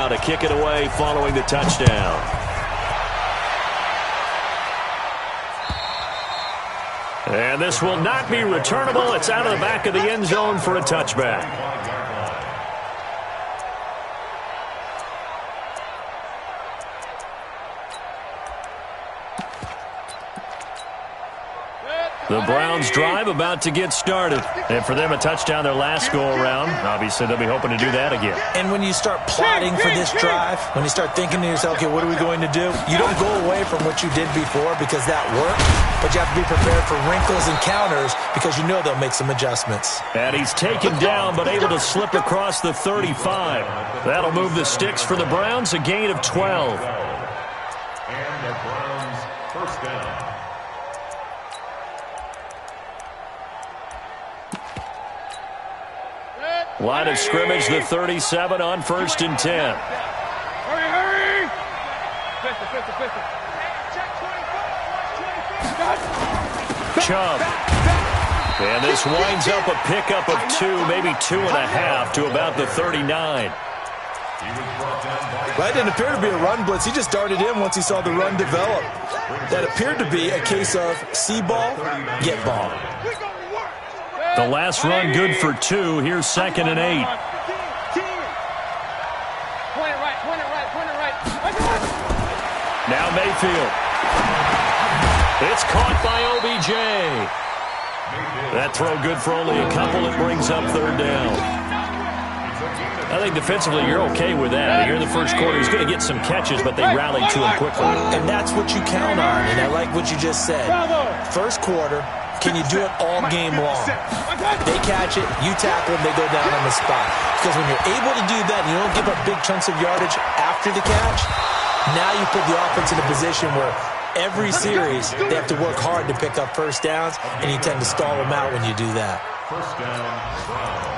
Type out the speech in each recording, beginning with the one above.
now to kick it away following the touchdown. And this will not be returnable. It's out of the back of the end zone for a touchback. The Browns drive about to get started. And for them, a touchdown their last go-around. Obviously, they'll be hoping to do that again. And when you start plotting for this drive, when you start thinking to yourself, okay, what are we going to do? You don't go away from what you did before because that worked, but you have to be prepared for wrinkles and counters because you know they'll make some adjustments. And he's taken down but able to slip across the 35. That'll move the sticks for the Browns, a gain of 12. And the Browns first down. Line of scrimmage, the 37 on 1st and 10. Hurry! Chubb. And this winds up a pickup of 2, maybe 2.5 to about the 39. That didn't appear to be a run blitz. He just darted in once he saw the run develop. That appeared to be a case of see ball, get ball. The last run good for 2. Here's 2nd and 8. Now Mayfield. It's caught by OBJ. That throw good for only a couple. It brings up 3rd down. I think defensively you're okay with that. Here in the first quarter, he's going to get some catches, but they rallied to him quickly. And that's what you count on, and I like what you just said. First quarter, can you do it all game long? They catch it, you tackle them, they go down on the spot. Because when you're able to do that and you don't give up big chunks of yardage after the catch, now you put the offense in a position where every series they have to work hard to pick up first downs, and you tend to stall them out when you do that. First down, Browns.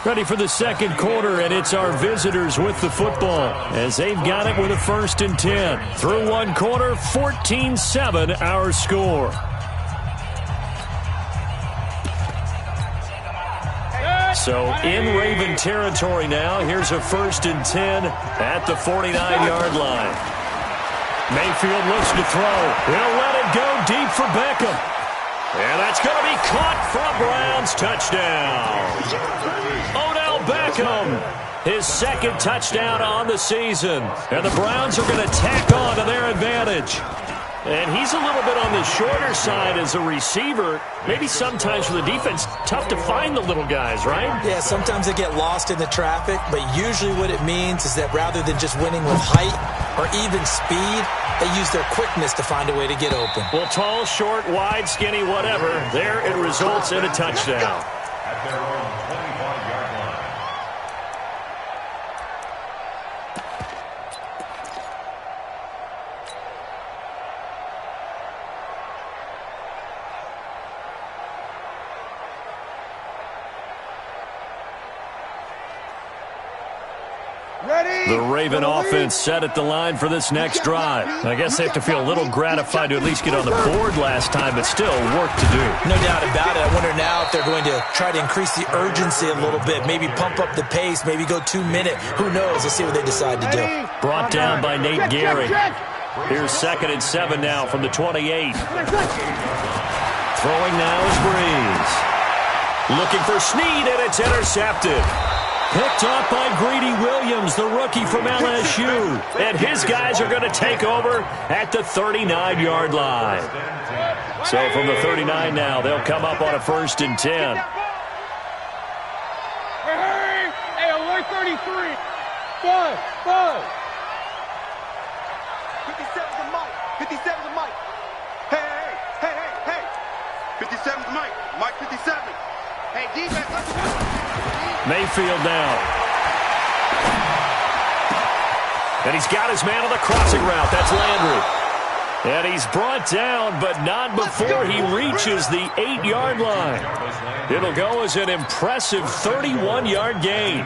Ready for the second quarter, and it's our visitors with the football as they've got it with a 1st and 10. Through one quarter, 14-7 our score. So in Raven territory now. Here's a 1st and 10 at the 49-yard line. Mayfield looks to throw. He'll let it go deep for Beckham. And that's going to be caught for a Browns touchdown. Odell Beckham, his 2nd touchdown on the season. And the Browns are going to tack on to their advantage. And he's a little bit on the shorter side as a receiver. Maybe sometimes for the defense, tough to find the little guys, right? Yeah, sometimes they get lost in the traffic, but usually what it means is that rather than just winning with height or even speed, they use their quickness to find a way to get open. Well, tall, short, wide, skinny, whatever, there it results in a touchdown. At their own 25-yard line. The Raven offense set at the line for this next drive. I guess they have to feel a little gratified to at least get on the board last time, but still work to do. No doubt about it. I wonder now if they're going to try to increase the urgency a little bit, maybe pump up the pace, maybe go 2-minute. Who knows? Let's see what they decide to do. Brought down by Nate Gehrig. Here's 2nd and 7 now from the 28. Throwing now is Breeze. Looking for Snead, and it's intercepted. Picked up by Greedy Williams, the rookie from LSU. And his guys are going to take over at the 39-yard line. So from the 39 now, they'll come up on a 1st and 10. Hey, alert 33. Bud. 57's the mic. 57's the mic. Hey. 57's the mic. Mike 57. Hey, defense, let's go. Mayfield now. And he's got his man on the crossing route. That's Landry. And he's brought down, but not before he reaches the 8-yard line. It'll go as an impressive 31-yard gain.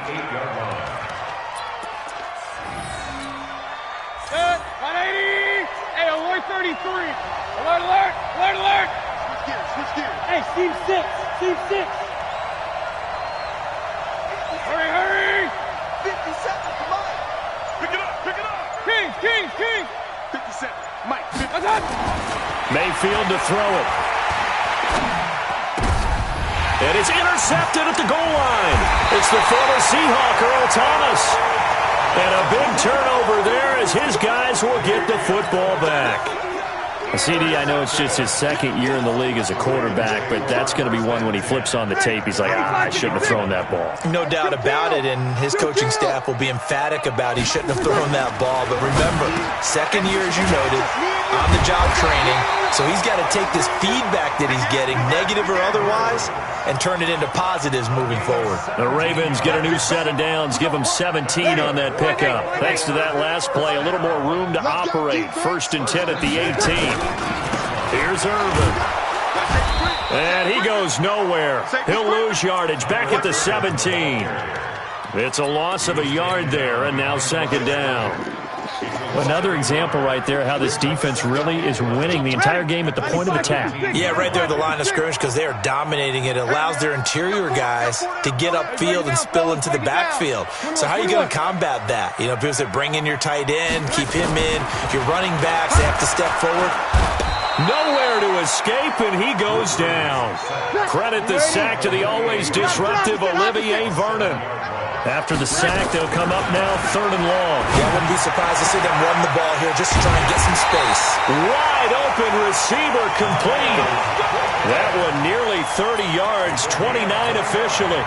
Good. 180. Hey, alert 33. Alert. Switch gears. Hey, Steve 6. Hurry. 57's the mic. Mayfield to throw it. And it's intercepted at the goal line. It's the former Seahawk, Earl Thomas. And a big turnover there as his guys will get the football back. CD, I know it's just his second year in the league as a quarterback, but that's going to be one when he flips on the tape. He's like, I shouldn't have thrown that ball. No doubt about it, and his coaching staff will be emphatic about he shouldn't have thrown that ball. But remember, second year, as you noted, on-the-job training, so he's got to take this feedback that he's getting, negative or otherwise, and turn it into positives moving forward. The Ravens get a new set of downs, give them 17 on that pickup. Thanks to that last play, a little more room to operate. 1st and 10 at the 18. Here's Irvin. And he goes nowhere. He'll lose yardage back at the 17. It's a loss of a yard there, and now 2nd down. Another example right there how this defense really is winning the entire game at the point of attack. Yeah, right there at the line of scrimmage because they are dominating it. It allows their interior guys to get upfield and spill into the backfield. So how are you going to combat that? You know, people say bring in your tight end, keep him in. Your running backs, they have to step forward. Nowhere to escape, and he goes down. Credit the sack to the always disruptive Olivier Vernon. After the sack, they'll come up now 3rd and long. Yeah, I wouldn't be surprised to see them run the ball here just to try and get some space. Wide open receiver complete. That one nearly 30 yards, 29 officially.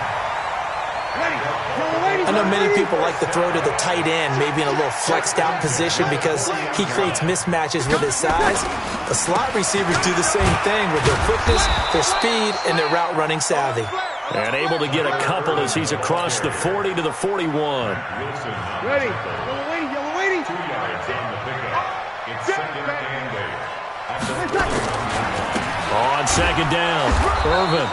I know many people like to throw to the tight end, maybe in a little flexed out position because he creates mismatches with his size. The slot receivers do the same thing with their quickness, their speed, and their route running savvy. And able to get a couple as he's across the 40 to the 41. Ready. Yellow waiting. 2 yards on the pickup. It's 2nd and 8. On 2nd down, Irvin.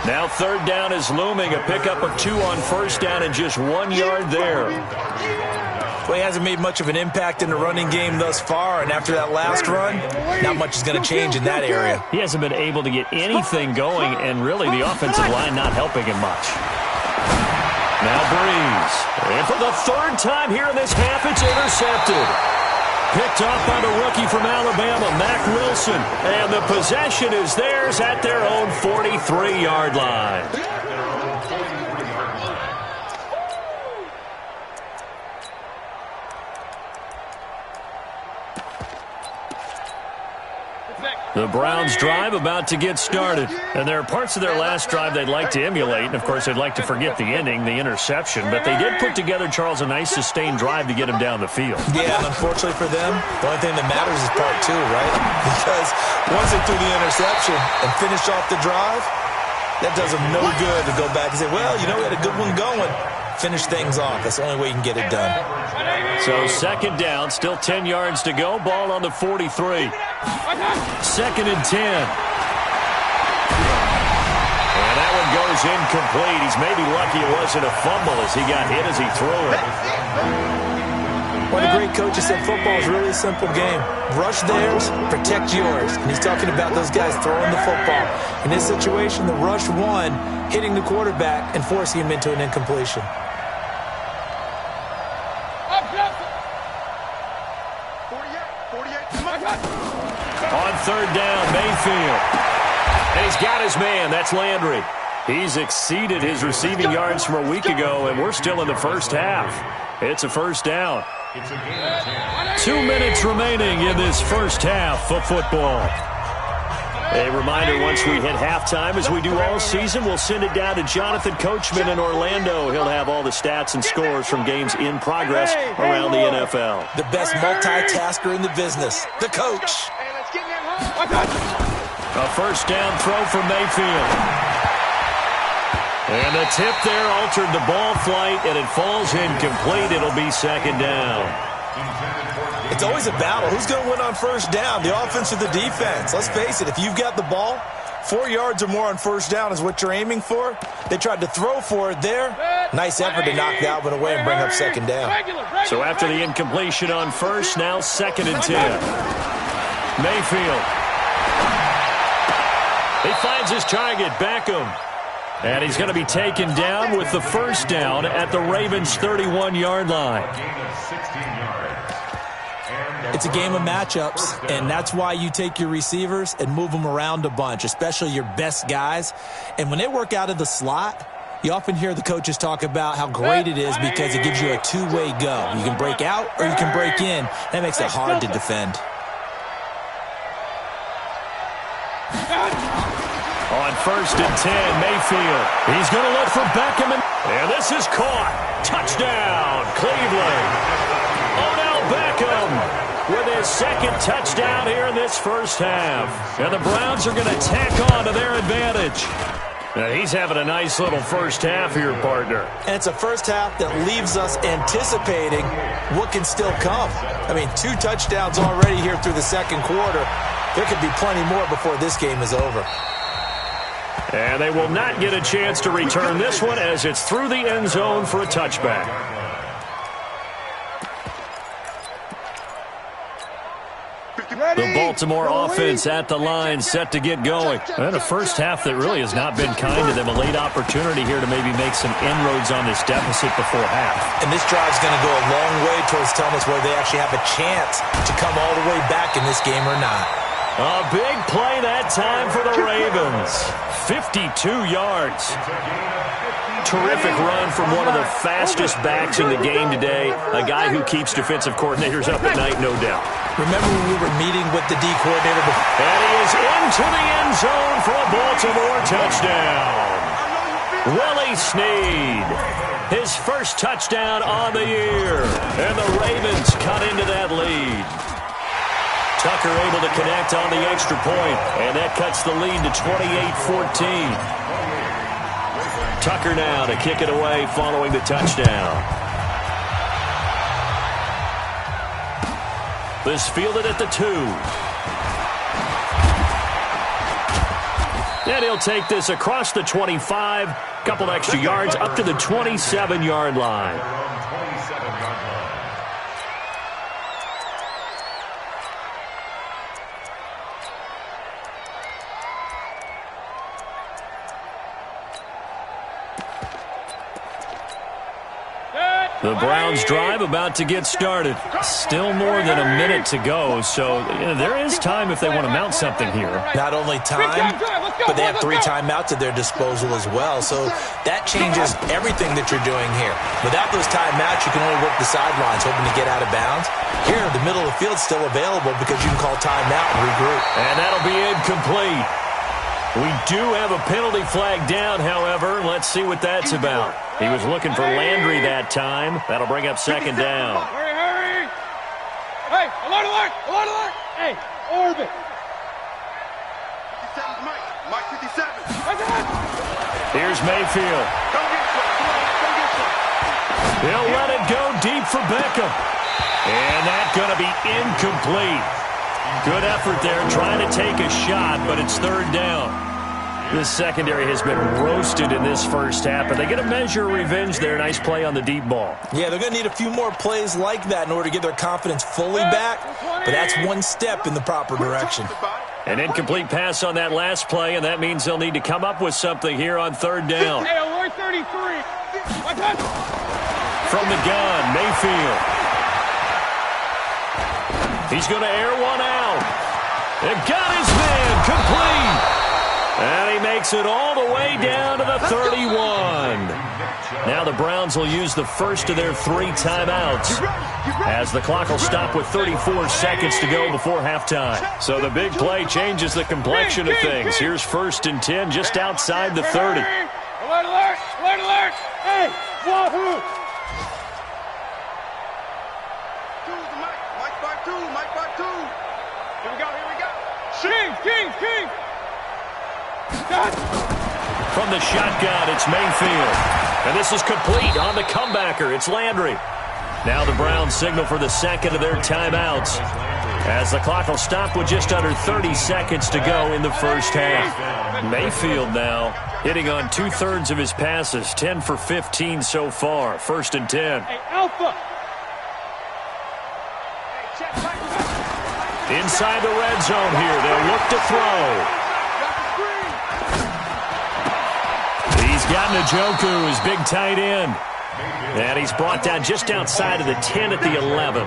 Now 3rd down is looming. A pickup of 2 on 1st down and just 1 yard there. Well, he hasn't made much of an impact in the running game thus far, and after that last run, not much is going to change in that area. He hasn't been able to get anything going, and really the offensive line not helping him much. Now Breeze. And for the 3rd time here in this half, it's intercepted. Picked off by the rookie from Alabama, Mack Wilson. And the possession is theirs at their own 43-yard line. The Browns' drive about to get started. And there are parts of their last drive they'd like to emulate. And, of course, they'd like to forget the ending, the interception. But they did put together, Charles, a nice sustained drive to get him down the field. Yeah, and unfortunately for them, the only thing that matters is part 2, right? Because once they threw the interception and finished off the drive, that does them no good to go back and say, well, you know, we had a good one going. Finish things off. That's the only way you can get it done. So 2nd down, still 10 yards to go. Ball on the 43. 2nd and 10. And that one goes incomplete. He's maybe lucky it wasn't a fumble as he got hit as he threw it. One of the great coaches said football is really a simple game. Rush theirs, protect yours. And he's talking about those guys throwing the football. In this situation, the rush won, hitting the quarterback and forcing him into an incompletion. On 3rd down, Mayfield. And he's got his man. That's Landry. He's exceeded his receiving yards from a week ago, and we're still in the 1st half. It's a 1st down. 2 minutes remaining in this 1st half of football. A reminder, once we hit halftime, as we do all season, we'll send it down to Jonathan Coachman in Orlando. He'll have all the stats and scores from games in progress around the NFL. The best multitasker in the business, the coach. A 1st down throw for Mayfield. And the tip there altered the ball flight, and it falls incomplete. It'll be 2nd down. It's always a battle. Who's going to win on 1st down, the offense or the defense? Let's face it, if you've got the ball, 4 yards or more on 1st down is what you're aiming for. They tried to throw for it there. Nice effort to knock that one away and bring up 2nd down. So after the incompletion on 1st, now 2nd and 10. Mayfield. He finds his target, Beckham. And he's going to be taken down with the 1st down at the Ravens' 31-yard line. It's a game of matchups, and that's why you take your receivers and move them around a bunch, especially your best guys. And when they work out of the slot, you often hear the coaches talk about how great it is because it gives you a two-way go. You can break out or you can break in. That makes it hard to defend. On 1st and 10, Mayfield. He's going to look for Beckham. And this is caught. Touchdown, Cleveland. Odell Beckham with his second touchdown here in this first half. And the Browns are going to tack on to their advantage. Now he's having a nice little first half here, partner. And it's a first half that leaves us anticipating what can still come. I mean, 2 touchdowns already here through the second quarter. There could be plenty more before this game is over. And they will not get a chance to return this one as it's through the end zone for a touchback. The Baltimore offense at the line, set to get going. And a first half that really has not been kind to them. A late opportunity here to maybe make some inroads on this deficit before half. And this drive's going to go a long way towards telling us whether they actually have a chance to come all the way back in this game or not. A big play that time for the Ravens. 52 yards. Terrific run from one of the fastest backs in the game today. A guy who keeps defensive coordinators up at night, no doubt. Remember when we were meeting with the D coordinator before? And he is into the end zone for a Baltimore touchdown. Willie Snead, his first touchdown on the year. And the Ravens cut into that lead. Tucker able to connect on the extra point, and that cuts the lead to 28-14. Tucker now to kick it away following the touchdown. This fielded at the 2. And he'll take this across the 25, couple extra yards up to the 27-yard line. The Browns drive about to get started. Still more than a minute to go, so there is time if they want to mount something here. Not only time, but they have 3 timeouts at their disposal as well, so that changes everything that you're doing here. Without those timeouts, you can only work the sidelines, hoping to get out of bounds. Here, the middle of the field is still available because you can call timeout and regroup. And that'll be incomplete. We do have a penalty flag down, however. Let's see what that's about. He was looking for Landry that time. That'll bring up second down. Hurry, hurry! Hey, alert, alert! Alert, alert! Hey, orbit! 57 Mike. Mike 57. Here's Mayfield. Don't get shot. Come on, don't get shot. He'll let it go deep for Beckham. And that's going to be incomplete. Good effort there trying to take a shot, but it's third down. This secondary has been roasted in this first half, but they get a measure of revenge there. Nice play on the deep ball. Yeah, they're going to need a few more plays like that in order to get their confidence fully back, but that's one step in the proper direction. An incomplete pass on that last play, and that means they'll need to come up with something here on third down. Hey, alert 33. From the gun, Mayfield. He's going to air one out. And got his man complete. And he makes it all the way down to the 31. Now the Browns will use the first of their 3 timeouts as the clock will stop with 34 seconds to go before halftime. So the big play changes the complexion of things. Here's 1st and 10 just outside the 30. Alert, alert, alert, alert. Hey, wahoo. Mike 5-2. Mike 5-2. Here we go, here we go. King. From the shotgun, it's Mayfield. And this is complete on the comebacker. It's Landry. Now the Browns signal for the second of their timeouts as the clock will stop with just under 30 seconds to go in the first half. Mayfield now hitting on 2/3 of his passes, 10 for 15 so far. 1st and 10. Hey, Alpha. Inside the red zone here. They'll look to throw. He's got Njoku, his big tight end. And he's brought down just outside of the 10 at the 11.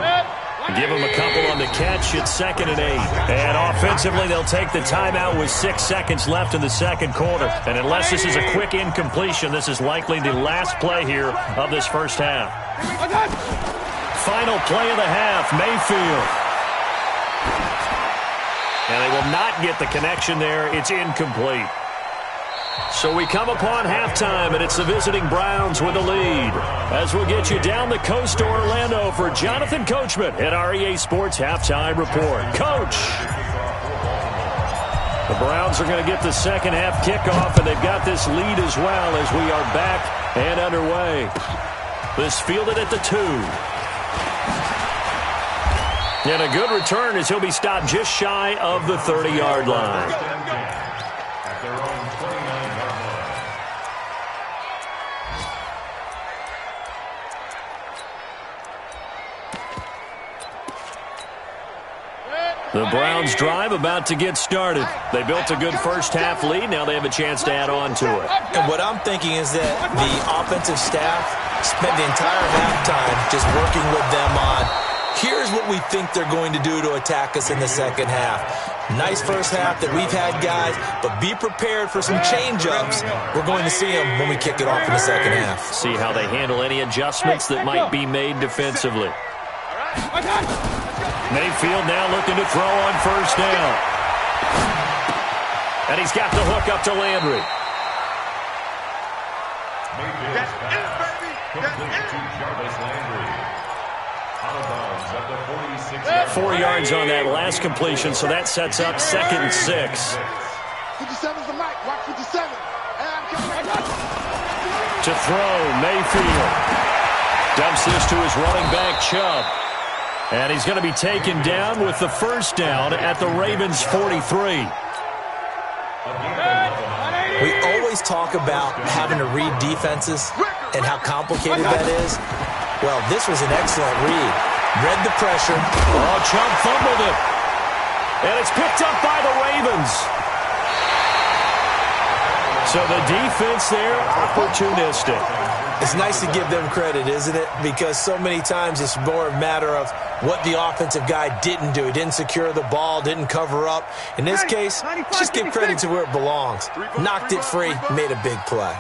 Give him a couple on the catch. It's 2nd and 8. And offensively, they'll take the timeout with 6 seconds left in the second quarter. And unless this is a quick incompletion, this is likely the last play here of this first half. Final play of the half, Mayfield. And they will not get the connection there. It's incomplete. So we come upon halftime, and it's the visiting Browns with the lead. As we'll get you down the coast to Orlando for Jonathan Coachman at our EA Sports Halftime Report. Coach! The Browns are going to get the second half kickoff, and they've got this lead as well as we are back and underway. This fielded at the 2. And a good return as he'll be stopped just shy of the 30-yard line. At their own 29-yard line. The Browns drive about to get started. They built a good first half lead. Now they have a chance to add on to it. And what I'm thinking is that the offensive staff spent the entire halftime just working with them on, here's what we think they're going to do to attack us in the second half. Nice first half that we've had, guys, but be prepared for some change-ups. We're going to see them when we kick it off in the second half. See how they handle any adjustments that might be made defensively. Mayfield now looking to throw on first down. And he's got the hook up to Landry. Mayfield's pass complete to Jarvis Landry. Out of bounds at the 46-yard 4 yards on that last completion, so that sets up 2nd and 6. 57's the mic. Watch 57. To throw, Mayfield. Dumps this to his running back, Chubb. And he's going to be taken down with the first down at the Ravens' 43. We always talk about having to read defenses and how complicated that is. Well, this was an excellent read. Read the pressure. Oh, Chubb fumbled it. And it's picked up by the Ravens. So the defense there, opportunistic. It's nice to give them credit, isn't it? Because so many times it's more a matter of what the offensive guy didn't do. He didn't secure the ball, didn't cover up. In this case, just give credit to where it belongs. Knocked it free, made a big play.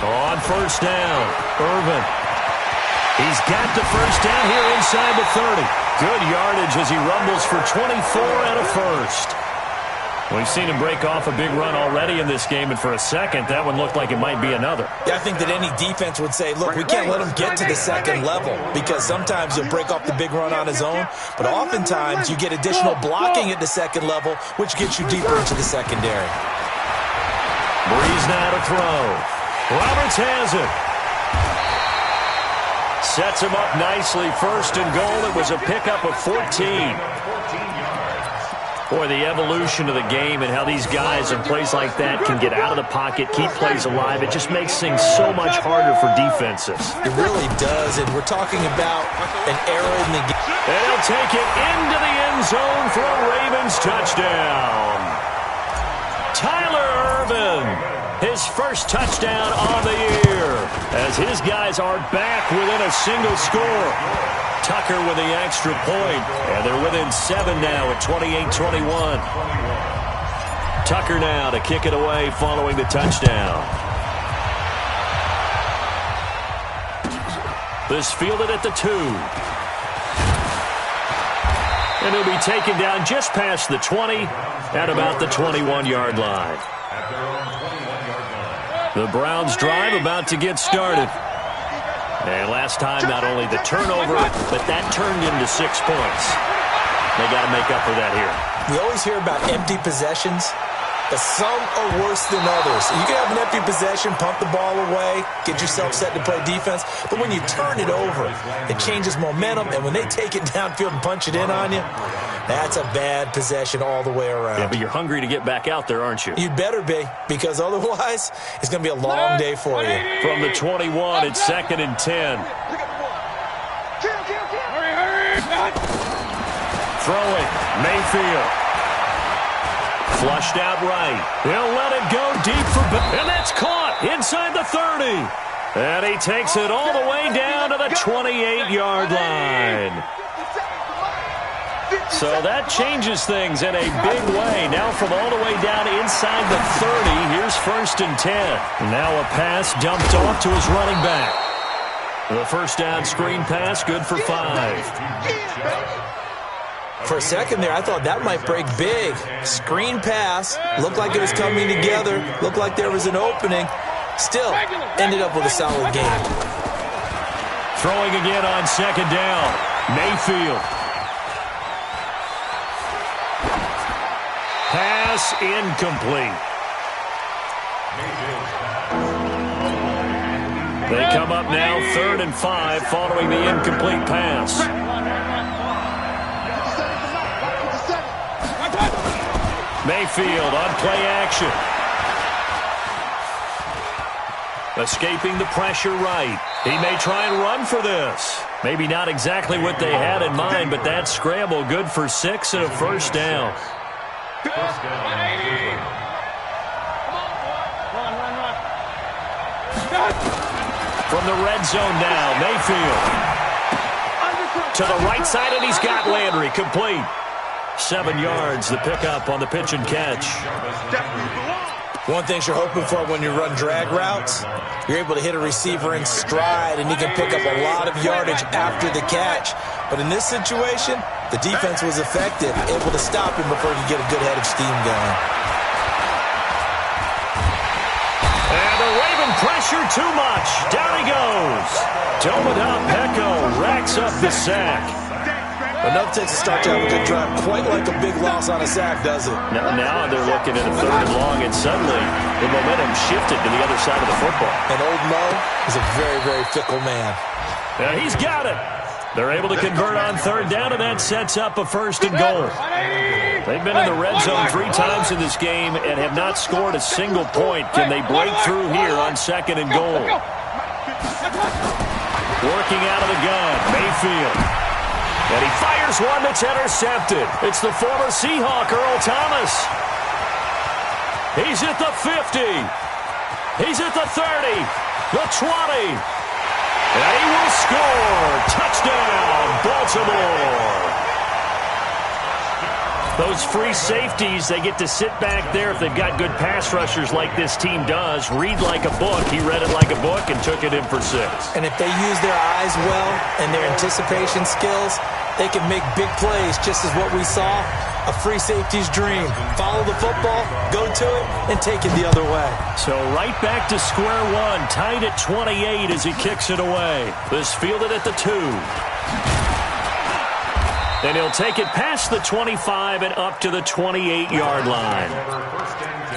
On first down, Irvin. He's got the first down here inside the 30. Good yardage as he rumbles for 24 and a first. We've seen him break off a big run already in this game, and for a second, that one looked like it might be another. Yeah, I think that any defense would say, look, we can't let him get to the second level, because sometimes he'll break off the big run on his own, but oftentimes you get additional blocking at the second level, which gets you deeper into the secondary. Breeze now to throw. Roberts has it. Sets him up nicely. First and goal. It was a pickup of 14. Boy, the evolution of the game and how these guys in plays like that can get out of the pocket, keep plays alive, it just makes things so much harder for defenses. It really does, and we're talking about an error in the game. And he'll take it into the end zone for a Ravens touchdown. Tyler Irvin, his first touchdown on the year, as his guys are back within a single score. Tucker with the extra point, and they're within 7 now at 28-21. Tucker now to kick it away following the touchdown. This fielded at the 2. And he'll be taken down just past the 20 at about the 21-yard line. The Browns drive about to get started. And last time, not only the turnover, but that turned into 6 points. They got to make up for that here. We always hear about empty possessions, but some are worse than others. You can have an empty possession, pump the ball away, get yourself set to play defense, but when you turn it over, it changes momentum, and when they take it downfield and punch it in on you, that's a bad possession all the way around. Yeah, but you're hungry to get back out there, aren't you? You'd better be, because otherwise, it's going to be a long day for you. From the 21, it's 2nd and 10. Throwing, Mayfield. Flushed out right. He'll let it go deep for... And that's caught inside the 30. And he takes it all the way down to the 28-yard line. So that changes things in a big way. Now from all the way down inside the 30, here's 1st and 10. Now a pass dumped off to his running back. The first down screen pass, good for 5. For a second there, I thought that might break big. Screen pass, looked like it was coming together, looked like there was an opening. Still, ended up with a solid game. Throwing again on 2nd down. Mayfield. Pass incomplete. They come up now 3rd and 5 following the incomplete pass. Mayfield on play action. Escaping the pressure right. He may try and run for this. Maybe not exactly what they had in mind, but that scramble good for 6 and a first down. From the red zone now, Mayfield. To the right side, and he's got Landry. Complete. 7 yards, the pickup on the pitch and catch. One thing you're hoping for when you run drag routes, you're able to hit a receiver in stride, and he can pick up a lot of yardage after the catch. But in this situation, the defense was effective, able to stop him before he could get a good head of steam going. And the Raven pressure too much. Down he goes. Dominic Pecco racks up the sack. Enough takes to start to have a good drive. Quite like a big loss on a sack, does it? Now they're looking at a 3rd and long, and suddenly the momentum shifted to the other side of the football. And old Mo is a very, very fickle man. Now he's got it. They're able to convert on 3rd down, and that sets up a 1st and goal. They've been in the red zone 3 times in this game and have not scored a single point. Can they break through here on 2nd and goal? Working out of the gun, Mayfield. And he fires one that's intercepted. It's the former Seahawk, Earl Thomas. He's at the 50. He's at the 30. The 20. And he will score. Touchdown, Baltimore. Those free safeties, they get to sit back there if they've got good pass rushers like this team does. Read like a book. He read it like a book and took it in for 6. And if they use their eyes well and their anticipation skills, they can make big plays, just as what we saw. A free safety's dream. Follow the football, go to it, and take it the other way. So right back to square one, tied at 28 as he kicks it away. This fielded at the 2. And he'll take it past the 25 and up to the 28-yard line.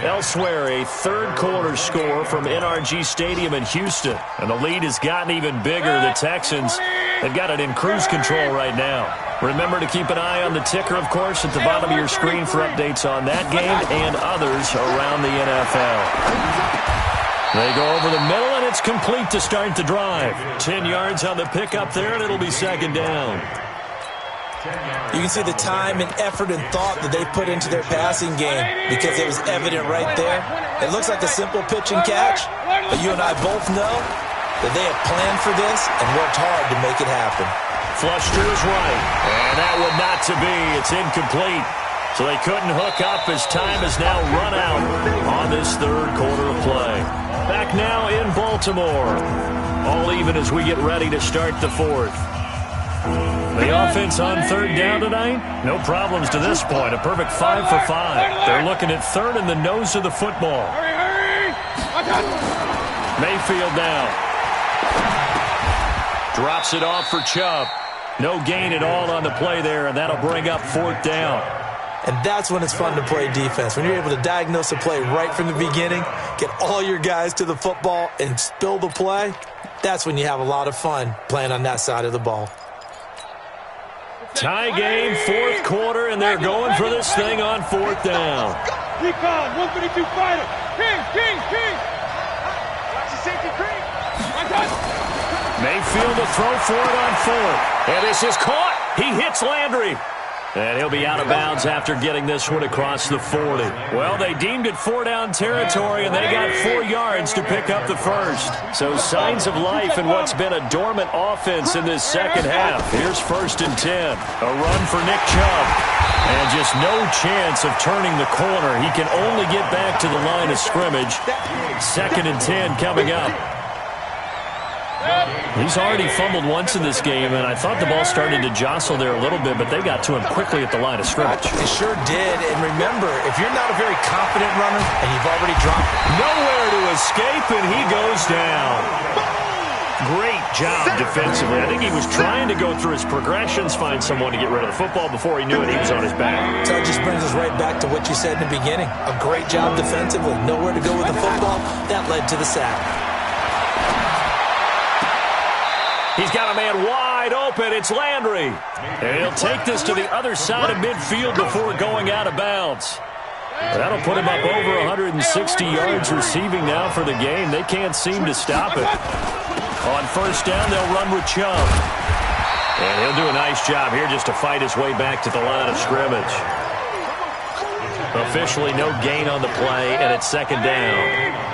Elsewhere, a 3rd quarter score from NRG Stadium in Houston. And the lead has gotten even bigger. The Texans have got it in cruise control right now. Remember to keep an eye on the ticker, of course, at the bottom of your screen for updates on that game and others around the NFL. They go over the middle, and it's complete to start the drive. 10 yards on the pickup there, and it'll be 2nd down. You can see the time and effort and thought that they put into their passing game because it was evident right there. It looks like a simple pitch and catch, but you and I both know that they have planned for this and worked hard to make it happen. Flush to his right, and that one not to be. It's incomplete. So they couldn't hook up as time has now run out on this 3rd quarter of play. Back now in Baltimore. All even as we get ready to start the 4th. The offense on 3rd down tonight, no problems to this point. A perfect 5 for 5. They're looking at 3rd in the nose of the football. Mayfield now. Drops it off for Chubb. No gain at all on the play there, and that'll bring up 4th down. And that's when it's fun to play defense. When you're able to diagnose a play right from the beginning, get all your guys to the football, and spill the play, that's when you have a lot of fun playing on that side of the ball. Tie game, 4th quarter, and they're going for this thing on 4th down. Recon, 152 fighter. King. Watch the safety creep. Mayfield to throw for it on 4th. And this is caught. He hits Landry. And he'll be out of bounds after getting this one across the 40. Well, they deemed it 4-down territory, and they got 4 yards to pick up the first. So signs of life in what's been a dormant offense in this second half. Here's 1st and 10. A run for Nick Chubb. And just no chance of turning the corner. He can only get back to the line of scrimmage. 2nd and 10 coming up. He's already fumbled once in this game, and I thought the ball started to jostle there a little bit, but they got to him quickly at the line of scrimmage. It sure did. And remember, if you're not a very confident runner and you've already dropped nowhere to escape, and he goes down. Great job defensively. I think he was trying to go through his progressions, find someone to get rid of the football. Before he knew it, he was on his back. So it just brings us right back to what you said in the beginning. A great job defensively. Nowhere to go with the football. That led to the sack. He's got a man wide open. It's Landry. And he'll take this to the other side of midfield before going out of bounds. That'll put him up over 160 yards receiving now for the game. They can't seem to stop it. On 1st down, they'll run with Chubb. And he'll do a nice job here just to fight his way back to the line of scrimmage. Officially no gain on the play, and it's 2nd down.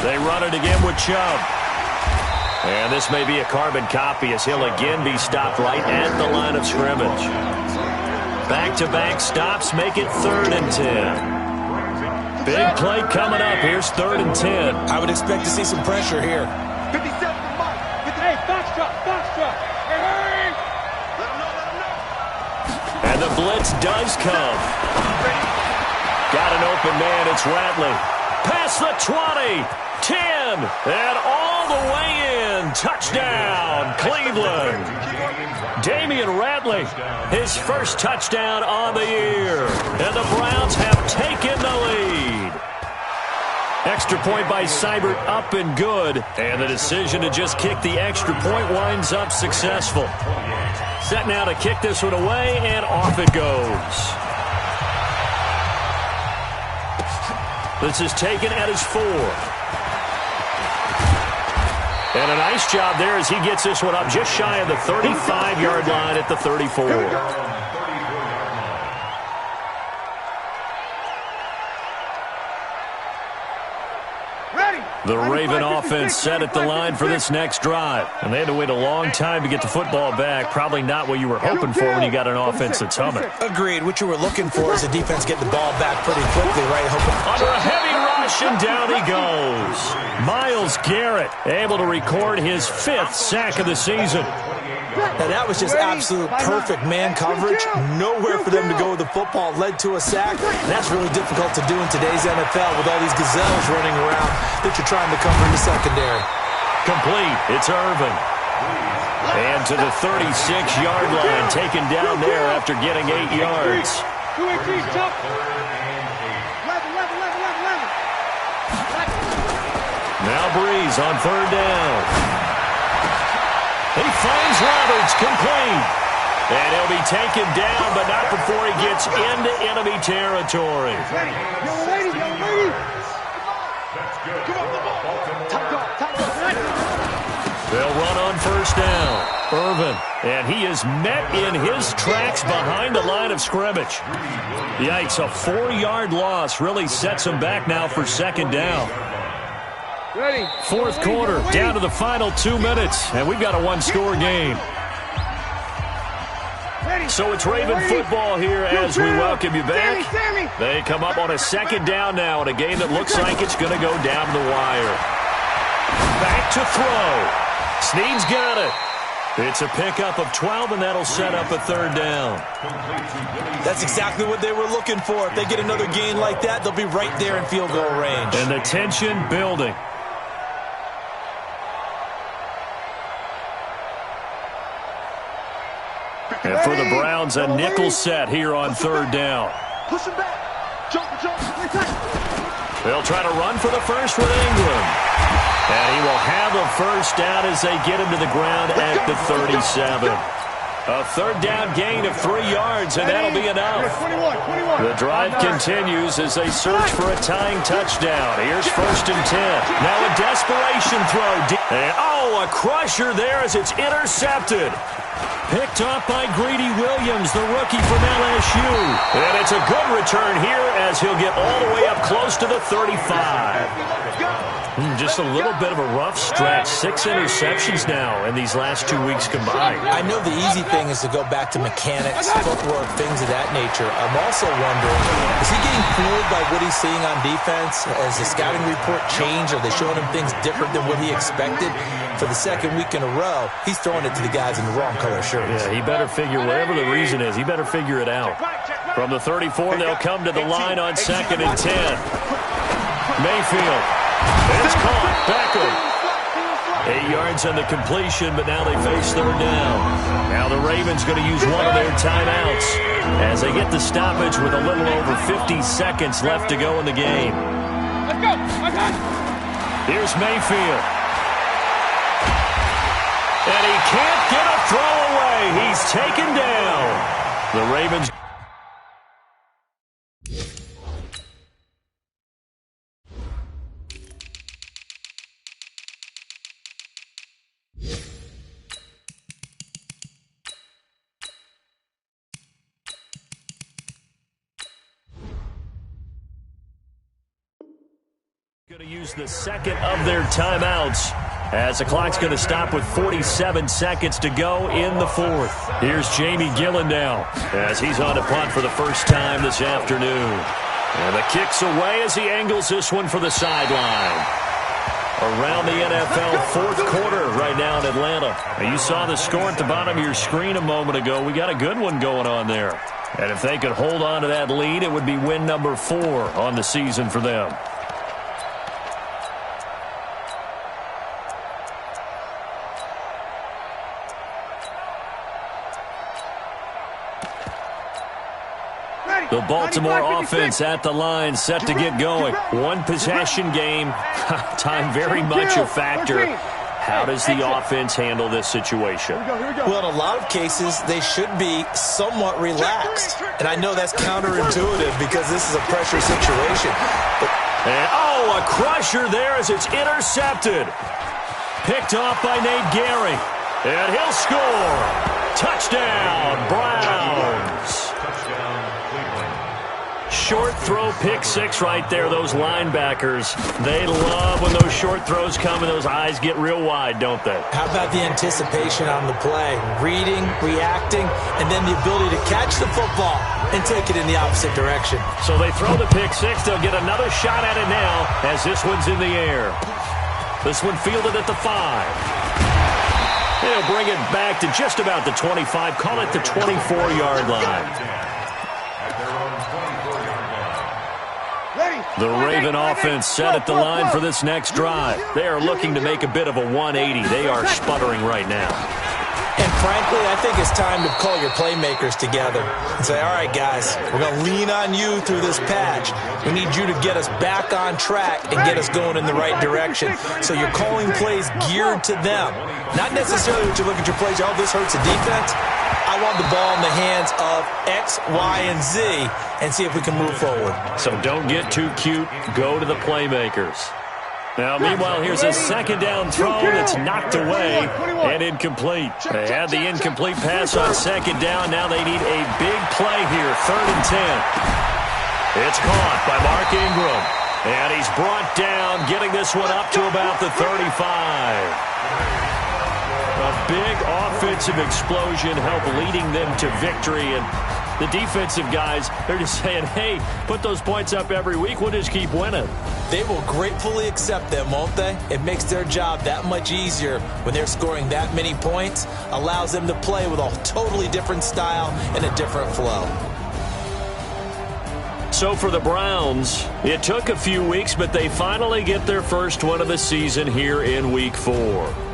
They run it again with Chubb. And this may be a carbon copy as he'll again be stopped right at the line of scrimmage. Back-to-back stops make it 3rd and 10. Big play coming up. Here's 3rd and 10. I would expect to see some pressure here. 57 to Mike. Hey, box drop. Hey! Let him know. And the blitz does come. Got an open man. It's Ratley. Past the 20. 10. And all the way in. Touchdown, Cleveland. Damian Ratley, his first touchdown on the year. And the Browns have taken the lead. Extra point by Seibert up and good. And the decision to just kick the extra point winds up successful. Set now to kick this one away, and off it goes. This is taken at his 4. And a nice job there as he gets this one up just shy of the 35-yard line at the 34. The Raven offense set at the line for this next drive. And they had to wait a long time to get the football back. Probably not what you were hoping for when you got an offense that's humming. Agreed. What you were looking for is a defense getting the ball back pretty quickly, right? Under a heavy rush, and down he goes. Myles Garrett able to record his 5th sack of the season. Now, that was just absolute perfect man coverage. Nowhere for them to go with the football. Led to a sack. That's really difficult to do in today's NFL with all these gazelles running around that you're trying to cover in the secondary. Complete. It's Irvin. And to the 36-yard line, taken down there after getting 8 yards. Now Breeze on 3rd down. He finds Roberts, complete. And he'll be taken down, but not before he gets into enemy territory. They'll run on 1st down. Irvin, and he is met in his tracks behind the line of scrimmage. Yikes, a 4-yard loss really sets him back now for 2nd down. 4th quarter, down to the final 2 minutes, and we've got a 1-score game. So it's Raven football here as we welcome you back. They come up on a 2nd down now in a game that looks like it's going to go down the wire. Back to throw. Snead's got it. It's a pickup of 12, and that'll set up a 3rd down. That's exactly what they were looking for. If they get another gain like that, they'll be right there in field goal range. And the tension building. And for the Browns, a nickel set here on 3rd down. Push him back. Jump. They'll try to run for the first with Ingram. And he will have a 1st down as they get him to the ground at the 37. A third down gain of 3 yards, and that'll be enough. 21. The drive continues as they search for a tying touchdown. Here's 1st and 10. Now a desperation throw. And, a crusher there as it's intercepted. Picked up by Greedy Williams, the rookie from LSU. And it's a good return here as he'll get all the way up close to the 35. Just a little bit of a rough stretch. 6 interceptions now in these last 2 weeks combined. I know the easy thing is to go back to mechanics, footwork, things of that nature. I'm also wondering, is he getting fooled by what he's seeing on defense? Has the scouting report changed? Are they showing him things different than what he expected? For the second week in a row, he's throwing it to the guys in the wrong color shirts. Yeah, he better figure, whatever the reason is, he better figure it out. From the 34, they'll come to the line on 2nd and 10. Mayfield. It's caught. Beckham. 8 yards on the completion, but now they face 3rd down. Now the Ravens going to use one of their timeouts as they get the stoppage with a little over 50 seconds left to go in the game. Let's go. Here's Mayfield. And he can't get a throw away. He's taken down. The Ravens. Going to use the second of their timeouts as the clock's going to stop with 47 seconds to go in the 4th. Here's Jamie Gillen now as he's on to punt for the first time this afternoon. And the kick's away as he angles this one for the sideline. Around the NFL 4th quarter right now in Atlanta. Now, you saw the score at the bottom of your screen a moment ago. We got a good one going on there. And if they could hold on to that lead, it would be win number 4 on the season for them. The Baltimore offense at the line, set to get going. One possession game. Time very much a factor. How does the offense handle this situation? Well, in a lot of cases, they should be somewhat relaxed. And I know that's counterintuitive because this is a pressure situation. And, a crusher there as it's intercepted. Picked off by Nate Gary. And he'll score. Touchdown, Browns. Short throw, pick 6 right there. Those linebackers, they love when those short throws come and those eyes get real wide, don't they? How about the anticipation on the play? Reading, reacting, and then the ability to catch the football and take it in the opposite direction. So they throw the pick 6. They'll get another shot at it now as this one's in the air. This one fielded at the 5. They'll bring it back to just about the 25. Call it the 24-yard line. The Raven offense set at the line for this next drive. They are looking to make a bit of a 180. They are sputtering right now. And frankly, I think it's time to call your playmakers together and say, all right, guys, we're going to lean on you through this patch. We need you to get us back on track and get us going in the right direction. So you're calling plays geared to them. Not necessarily when you look at your plays, this hurts the defense. I want the ball in the hands of X, Y, and Z and see if we can move forward. So don't get too cute. Go to the playmakers. Now, meanwhile, here's a second down throw that's knocked away and incomplete. They had the incomplete pass on second down. Now they need a big play here, 3rd and 10. It's caught by Mark Ingram. And he's brought down, getting this one up to about the 35. A big offensive explosion helped leading them to victory. And the defensive guys, they're just saying, hey, put those points up every week. We'll just keep winning. They will gratefully accept them, won't they? It makes their job that much easier when they're scoring that many points. Allows them to play with a totally different style and a different flow. So for the Browns, it took a few weeks, but they finally get their first one of the season here in Week 4.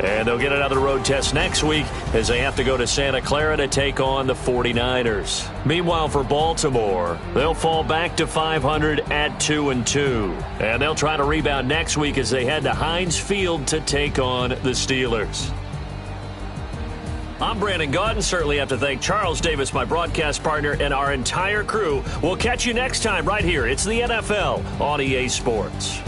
And they'll get another road test next week as they have to go to Santa Clara to take on the 49ers. Meanwhile, for Baltimore, they'll fall back to 500 at 2-2. And they'll try to rebound next week as they head to Heinz Field to take on the Steelers. I'm Brandon Gaudin. Certainly have to thank Charles Davis, my broadcast partner, and our entire crew. We'll catch you next time right here. It's the NFL on EA Sports.